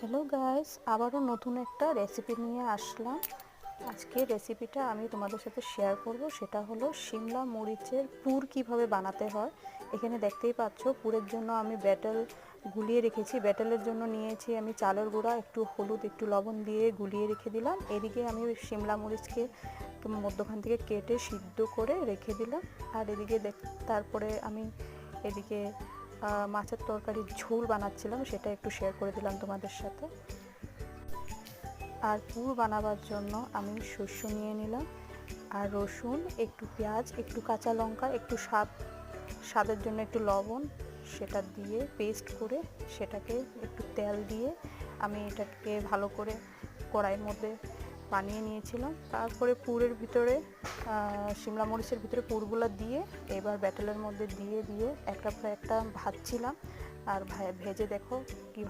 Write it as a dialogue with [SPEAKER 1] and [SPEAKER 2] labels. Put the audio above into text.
[SPEAKER 1] Hello guys, আবারও নতুন একটা রেসিপি নিয়ে আসলাম। আজকে রেসিপিটা আমি তোমাদের সাথে শেয়ার করব, সেটা হলো শিমলা মরিচের পুর কিভাবে বানাতে হয়। এখানে দেখতেই পাচ্ছ, পুরের জন্য আমি ব্যাটাল গুলিয়ে রেখেছি। ব্যাটালের জন্য নিয়েছি আমি চালের গুঁড়া, একটু হলুদ, একটু লবণ দিয়ে গুলিয়ে রেখে দিলাম। এদিকে আমি শিমলা মরিচকে মধ্যখান থেকে কেটে সিদ্ধ করে রেখে দিলাম। আর এদিকে তারপরে আমি এদিকে মাছের তরকারির ঝোল বানাচ্ছিলাম, সেটা একটু শেয়ার করে দিলাম তোমাদের সাথে। আর পুর বানাবার জন্য আমি শস্য নিয়ে নিলাম, আর রসুন, একটু পেঁয়াজ, একটু কাঁচা লঙ্কা, একটু স্বাদের জন্য একটু লবণ, সেটা দিয়ে পেস্ট করে সেটাকে একটু তেল দিয়ে আমি এটাকে ভালো করে কড়াইয়ের মধ্যে বানিয়ে নিয়েছিলাম। তারপরে পুরের ভিতরে শিমলা মরিচের ভিতরে পুরগুলো দিয়ে এবার ব্যাটালের মধ্যে দিয়ে দিয়ে একটা ভাজছিলাম। আর ভেজে দেখো কি